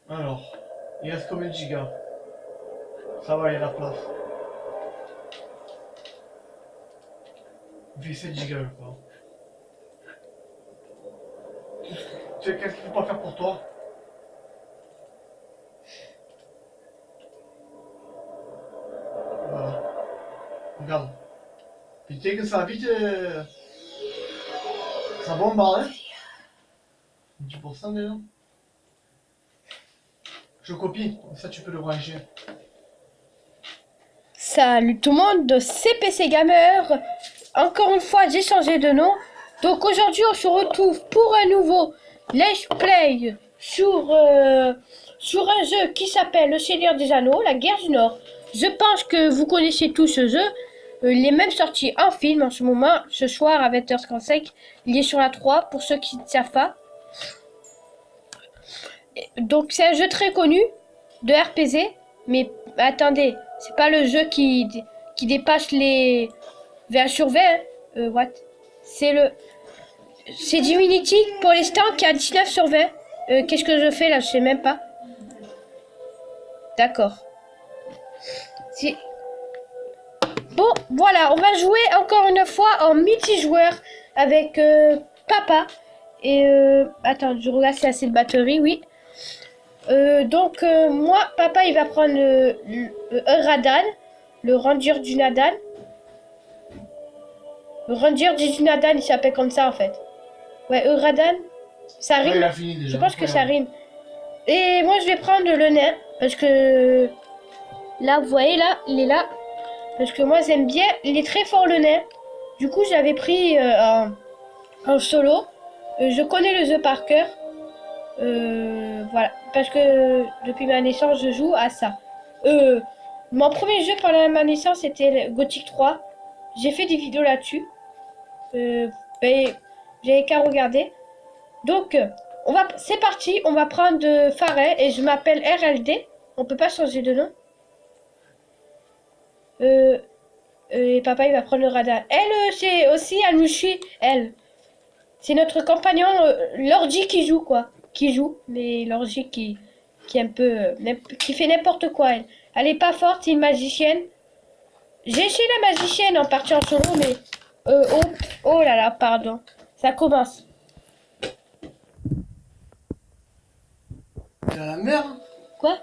Alors, il reste combien de gigas? Ça va, il y a la place. Il fait 7 gigas, je crois. Tu sais, qu'est-ce qu'il faut pas faire pour toi? Voilà. Regarde. Putain, que ça va vite. Ça bombarde, hein? 10% déjà. Je copie, ça tu peux le brancher. Salut tout le monde, c'est PC Gamer. Encore une fois, j'ai changé de nom. Donc aujourd'hui, on se retrouve pour un nouveau Let's Play sur un jeu qui s'appelle Le Seigneur des Anneaux, la Guerre du Nord. Je pense que vous connaissez tous ce jeu. Il est même sorti en film en ce moment, ce soir à 20h55. Il est sur la 3 pour ceux qui ne savent pas. Donc c'est un jeu très connu de RPG, mais attendez, c'est pas le jeu qui dépasse les 20 sur 20. What? C'est Divinity pour l'instant qui a 19 sur 20. Qu'est-ce que je fais là? Je sais même pas. D'accord. Bon, voilà, on va jouer encore une fois en multijoueur avec papa. Et attends, je regarde si assez de batterie, oui. Donc moi, papa, il va prendre un Radan, le Ranger du Nadan. Le Ranger du Nadan, il s'appelle comme ça en fait. Ouais, Radan, ça rime. Ouais, il a fini déjà. Je pense que ça rime. Et moi, je vais prendre le nain parce que là, vous voyez là, il est là. Parce que moi, j'aime bien. Il est très fort le nain. Du coup, j'avais pris en solo. Je connais le jeu par cœur. Voilà, parce que depuis ma naissance, je joue à ça. Mon premier jeu pendant ma naissance, c'était Gothic 3. J'ai fait des vidéos là-dessus. Ben, j'avais qu'à regarder. Donc, c'est parti. On va prendre Faret et je m'appelle RLD. On peut pas changer de nom. Et papa, il va prendre le radar. Elle, c'est aussi Anushi. Elle, c'est notre compagnon, l'ordi qui joue quoi. Qui joue, mais l'orgie qui est un peu qui fait n'importe quoi elle est pas forte, c'est une magicienne. J'ai essayé la magicienne en partie en solo mais oh là là, pardon, ça commence. C'est la mer? Quoi?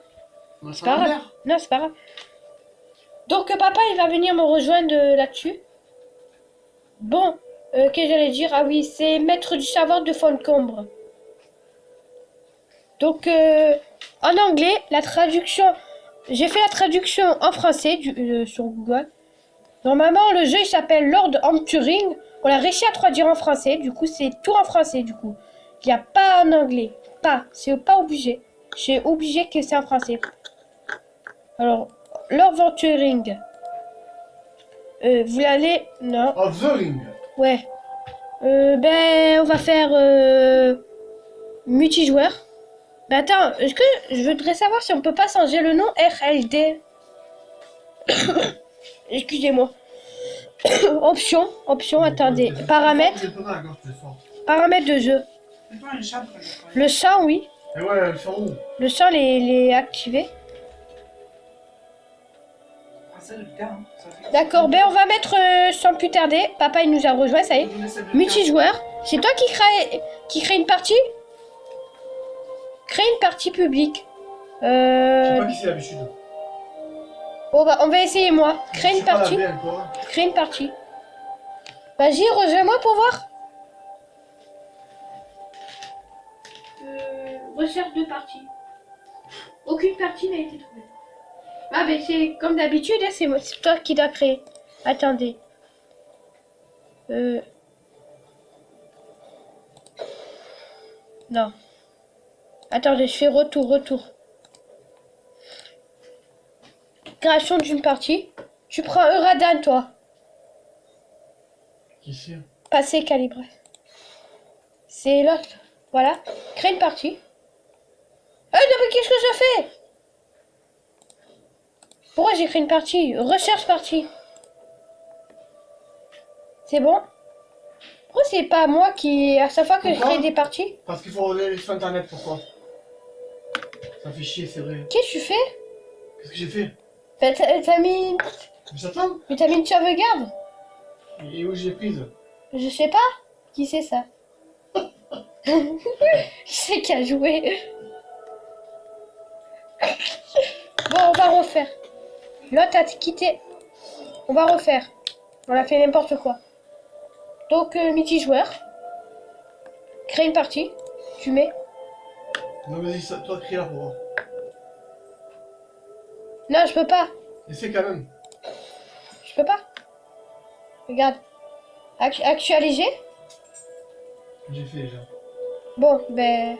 C'est Pas la grave. mer? Non, c'est pas grave. Donc papa il va venir me rejoindre là-dessus. Bon, qu'est-ce que j'allais dire? Ah oui, c'est maître du savoir de Fontcombre. Donc, en anglais, la traduction... J'ai fait la traduction en français sur Google. Normalement, le jeu, il s'appelle Lord of Turing. On l'a réussi à traduire en français. Du coup, c'est tout en français, du coup. Il n'y a pas en anglais. Pas. C'est pas obligé. C'est obligé que c'est en français. Alors, Lord of Turing. Vous l'allez... Non. Of the Ring. Ouais. Ben, on va faire... multijoueur. Mais attends, est-ce que je voudrais savoir si on peut pas changer le nom RLD. Excusez-moi. Option, attendez. Paramètres, paramètres de jeu. Le sang, oui. Et ouais, elles sont où? Le sang, les activé. D'accord, ben on va mettre sans plus tarder. Papa, il nous a rejoint, ça y est. Multijoueur. C'est toi qui crée une partie? Crée une partie publique. Je sais pas qui c'est l'habitude. Bon bah on va essayer moi. Crée une partie. Crée une partie. Vas-y, rejoins-moi pour voir. Recherche de partie. Aucune partie n'a été trouvée. Ah ben c'est comme d'habitude, hein, c'est toi qui dois créer. Attendez. Non. Attendez, je fais retour. Création d'une partie. Tu prends Euradan, toi. Qui c'est? Passé calibré. C'est l'autre. Voilà. Crée une partie. Ah non, mais qu'est-ce que je fais? Pourquoi j'ai créé une partie? Recherche partie. C'est bon? Pourquoi c'est pas moi qui... À chaque fois que je crée des parties? Parce qu'il faut aller sur internet, pourquoi? Ça fait chier, c'est vrai. Qu'est-ce que tu fais? Qu'est-ce que j'ai fait? Bah, t'as mis... Mais j'attends. Mais t'as mis une sauvegarde? Et où j'ai prise? Je sais pas. Qui c'est ça? C'est qui a joué. Bon, on va refaire. L'autre a quitté. On va refaire. On a fait n'importe quoi. Donc, multijoueur. Crée une partie. Tu mets. Non, vas-y, toi, crie là pour voir. Non, je peux pas. Essaie quand même. Je peux pas. Regarde. Actualiser. J'ai fait déjà. Bon, ben...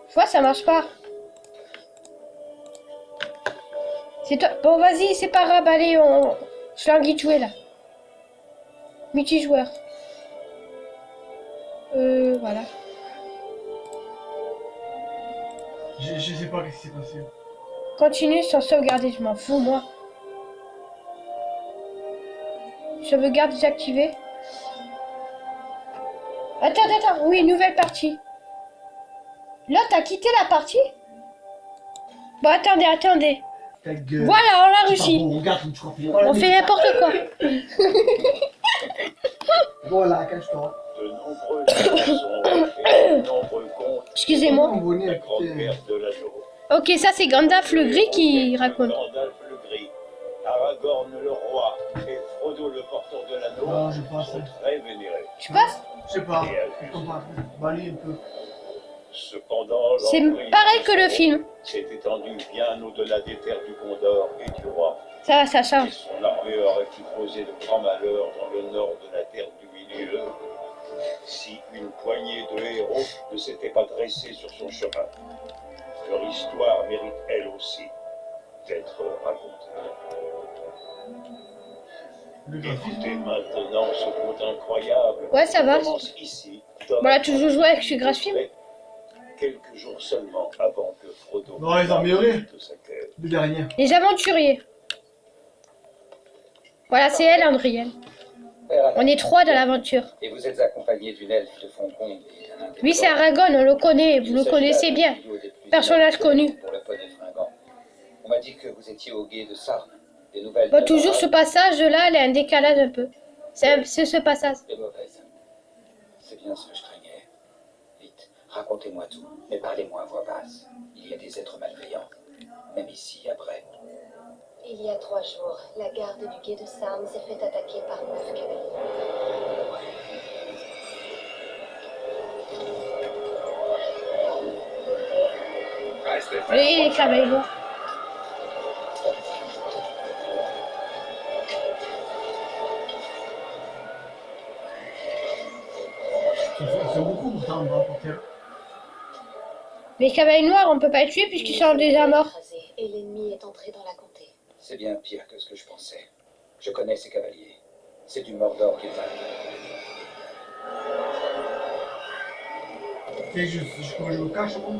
Je vois, ça marche pas. C'est toi. Bon, vas-y, c'est pas grave. Allez, on... Je fais un guide jouer, là. Multijoueur. Voilà. Je sais pas qu'est-ce qui s'est passé. Continue sans sauvegarder, je m'en fous, moi. Sauvegarde désactivée. Attends. Oui, nouvelle partie. Là, t'as quitté la partie? Bon, attendez. Ta gueule. Voilà, on l'a C'est pas réussi. bon, regarde comme tu remplis. On fait n'importe quoi. Voilà, cache-toi. De nombreux chansons et de nombreux contes Excusez-moi. Mon de la bonnet, grande putain. perte de l'anneau. Ok, ça c'est Gandalf le gris qui raconte. Gandalf le gris, Aragorn le roi et Frodo le porteur de l'anneau Non, je passe. sont très vénérés. Tu passes? Je sais pas. Je comprends pas. Bah, lui, un peu. Cependant, C'est l'emprise pareil de que le Sauron film. s'est étendu bien au-delà des terres du Gondor et du roi. Ça Et change. son armée aurait pu causer de grands malheurs dans le nord de la terre du milieu si une poignée de héros ne s'était pas dressée sur son chemin. Leur histoire mérite elle aussi d'être racontée. Le graphisme. Écoutez maintenant ce conte incroyable. Ouais, ça va. qui commence ici. dans Voilà, la toujours joué avec ce graphisme. quelques jours seulement avant que Frodo Non, ils ont amélioré. de sa quête. Le dernier. Les aventuriers. Voilà, c'est elle, Andriel. On est trois dans l'aventure. Et vous êtes accompagné d'une elfe de Fonconde et d'un nain des Lui, c'est Bords. Aragorn, on le connaît, vous Il le s'agit connaissez là d'un bien. trio des plus Personnage inhabituels connu. Pour le poney fringant. On m'a dit que vous étiez au guet de Sarn. Des nouvelles Bon, de toujours Laura, ce passage-là, elle a un décalage un peu. C'est ce passage. des mauvaises. C'est bien ce que je craignais. Vite, racontez-moi tout, mais parlez-moi à voix basse. Il y a des êtres malveillants, même ici, à Bray. Il y a 3 jours, la garde du guet de Sarn s'est fait attaquer par 9 cavaliers. Les cavaliers noirs. Ça fait beaucoup pourtant, on va porter. Les cavaliers noirs, on peut pas les tuer puisqu'ils sont déjà morts. Écrasés, et l'ennemi est entré dans la comté. C'est bien pire que ce que je pensais. Je connais ces cavaliers. C'est du Mordor qu'ils valent. Et je me cache, moi.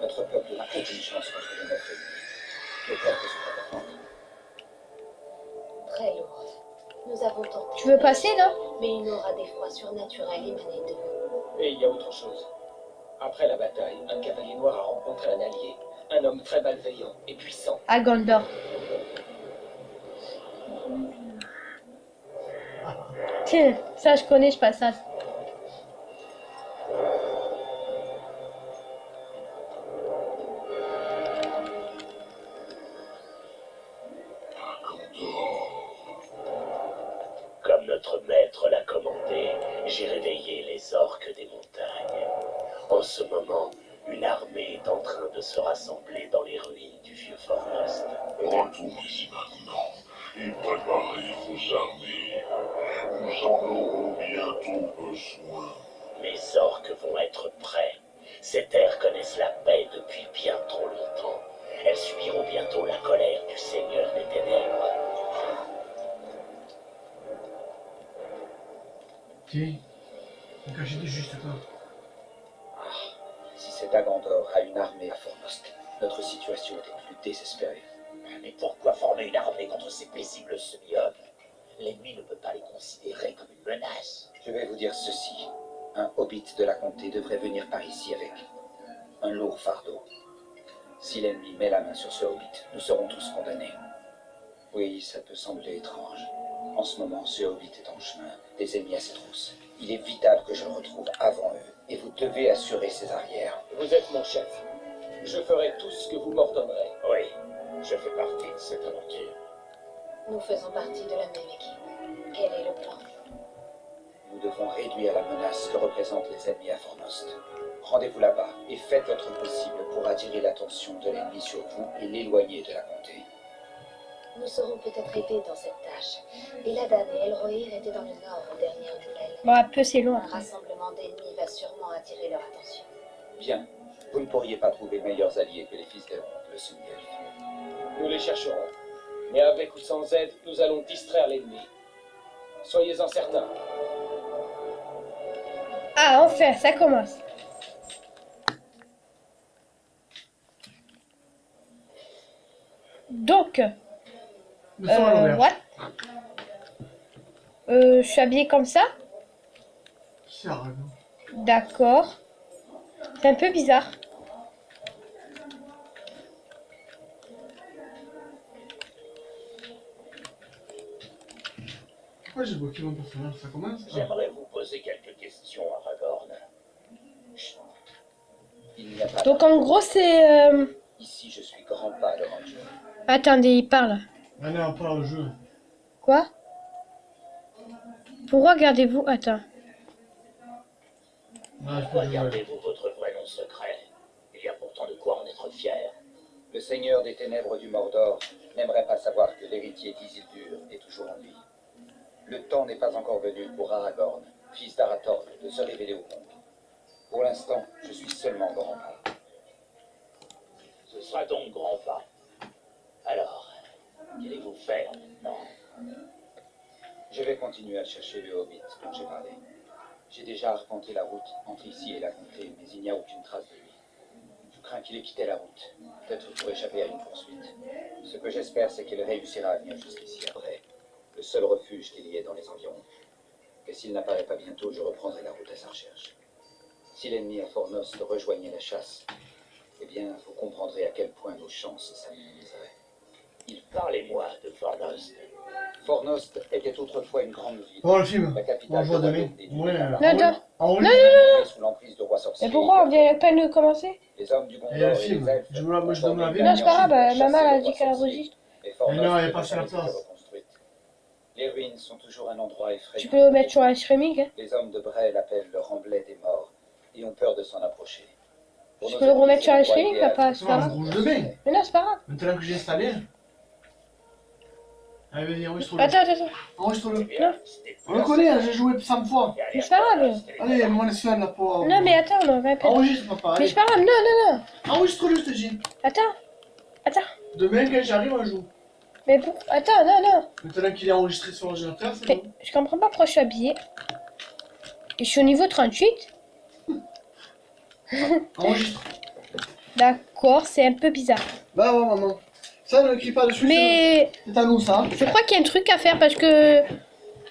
Notre peuple n'a aucune chance contre les maîtres ennemis. Les pertes sont importantes. Très lourde. Nous avons tenté. Tu veux passer, non? Mais une aura d'effroi surnaturel émanait d'eux. Et il y a autre chose. Après la bataille, un cavalier noir a rencontré un allié, un homme très malveillant et puissant. À Gondor. Tiens, ça je connais ce passage. Comme notre maître l'a commandé, j'ai réveillé les orques des montagnes. En ce moment, une armée est en train de se rassembler dans les ruines du vieux Fornost. Retournez-y maintenant et préparez vos armées. Nous en aurons bientôt besoin. Les orques vont être prêts. Ces terres connaissent la paix depuis bien trop longtemps. Elles subiront bientôt la colère du Seigneur des Ténèbres. Tiens. Le cachet de juste toi. Si cet Agandor a une armée à Fornost, notre situation est plus désespérée. Mais pourquoi former une armée contre ces paisibles semi-hommes? L'ennemi ne peut pas les considérer comme une menace. Je vais vous dire ceci. Un hobbit hobbit de la comté devrait venir par ici avec un lourd fardeau. Si l'ennemi met la main sur ce hobbit, nous serons tous condamnés. Oui, ça peut sembler étrange. En ce moment, ce hobbit est en chemin, des ennemis à ses trousses. Il est vital que je le retrouve avant eux, et vous devez assurer ses arrières. Vous êtes mon chef. Je ferai tout ce que vous m'ordonnerez. Oui, je fais partie de cette aventure. Nous faisons partie de la même équipe. Quel est le plan? Nous devons réduire la menace que représentent les ennemis à Fornost. Rendez-vous là-bas et faites votre possible pour attirer l'attention de l'ennemi sur vous et l'éloigner de la comté. Nous serons peut-être aidés dans cette tâche. Eladan et Elrohir étaient dans le nord aux dernières nouvelles. Bon, un peu c'est Un loin. rassemblement d'ennemis va sûrement attirer leur attention. Bien, vous ne pourriez pas trouver meilleurs alliés que les fils d'Elrond, le semi-elfe. Nous les chercherons. Mais avec ou sans aide, nous allons distraire l'ennemi. Soyez-en certains. Ah, enfin, ça commence. Donc, Le son à l'envers. what? Je suis habillée comme ça? C'est rare. D'accord. C'est un peu bizarre. Pourquoi j'ai bloqué mon personnage? Ça commence? J'aimerais vous poser quelques questions, Aragorn. Il n'y a pas Donc, en gros, c'est... Ici, je suis grand pas de Ranger. Attendez, il parle. Allez, on parle au jeu. Quoi? Pourquoi regardez-vous? Attends. Ah, je peux Pourquoi jouer. gardez-vous votre vrai nom secret? Il y a pourtant de quoi en être fier. Le seigneur des ténèbres du Mordor n'aimerait pas savoir que l'héritier d'Isildur est toujours en vie. Le temps n'est pas encore venu pour Aragorn, fils d'Arathorn, de se révéler au monde. Pour l'instant, je suis seulement grand pas. Ce sera donc grand pas. Alors, qu'allez-vous faire maintenant? Je vais continuer à chercher le hobbit dont j'ai parlé. J'ai déjà arpenté la route entre ici et la comté, mais il n'y a aucune trace de lui. Je crains qu'il ait quitté la route, peut-être pour échapper à une poursuite. Ce que j'espère, c'est qu'il réussira à venir jusqu'ici après. Le seul refuge qu'il y ait dans les environs. Et s'il n'apparaît pas bientôt, je reprendrai la route à sa recherche. Si l'ennemi à Fornost rejoignait la chasse, eh bien, vous comprendrez à quel point nos chances s'amenuiseraient. Parlez-moi de Fornost. Fornost était autrefois une grande ville. Bon, le film. La On capitale joue du demain. royaume des Ducs. Ouais, Non, enregistre. Sous l'emprise de rois sorciers. Mais pourquoi on vient à peine de commencer? Les hommes du Gondor Et le et film. les elfes Je vous la- moi, je donne la vie. Non, c'est pas grave, chassaient maman elle a les dit rois qu'elle sorciers. enregistre. Et Fornost Mais non, elle est n'a pas sur la jamais été place. reconstruite. Les ruines sont toujours un endroit effrayant. Tu peux le mettre sur un streaming, hein. Les hommes de Bray l'appellent le Remblai des morts et ont peur de s'en approcher. Pour Tu nos peux le ennemis, remettre c'est sur un l'endroit streaming, idéal. papa, c'est C'est pas bon, grave. je rouge de bain. Mais non, c'est pas grave. Maintenant que j'ai installé. Allez, vas-y, enregistre-le. Attends. Eh Enregistre-le. bien, c'était On le connaît, hein, j'ai joué 100 fois. Mais c'est pas grave. Allez, moi, laisse faire la peau. Non, mais attends, on va pas. Enregistre, papa. Mais Allez. c'est pas grave, non. Enregistre-le, je te dis. Attends. Demain, quand j'arrive, on joue. Mais pour... Attends, non. Maintenant qu'il est enregistré sur l'ordinateur, c'est Mais bon. je comprends pas pourquoi je suis habillée. Et je suis au niveau 38. Enregistre. D'accord, c'est un peu bizarre. Bah, ouais, maman. Ça, ne crie pas dessus. Mais C'est à nous, ça. je crois qu'il y a un truc à faire parce que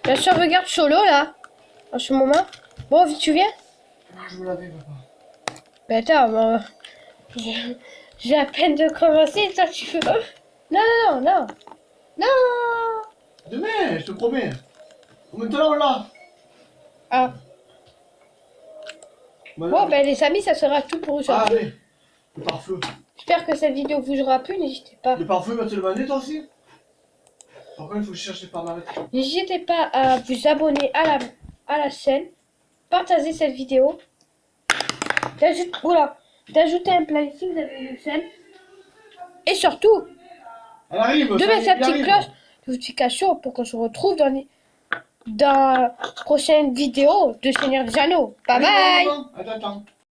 la sauvegarde solo là, en ce moment. Bon, vite, tu viens? Non, je me lavais, papa. Mais attends, j'ai à peine de commencer, toi tu veux... Non. Demain, je te promets. Maintenant, là. Ah, bon, ben les amis, ça sera tout pour aujourd'hui. Allez. Le pare-feu. J'espère que cette vidéo vous aura plu, n'hésitez pas. Le pare-feu, va te le demander, toi aussi. Par contre, il faut que je cherche par ma lettre. N'hésitez pas à vous abonner à la chaîne, partager cette vidéo, d'ajouter un like si vous avez une chaîne, et surtout, Elle arrive. de ça y mettre est, sa il petite arrive. cloche de notification pour qu'on se retrouve dans la prochaine vidéo de Seigneur des Anneaux. Bye Allez, bye! maman, attends.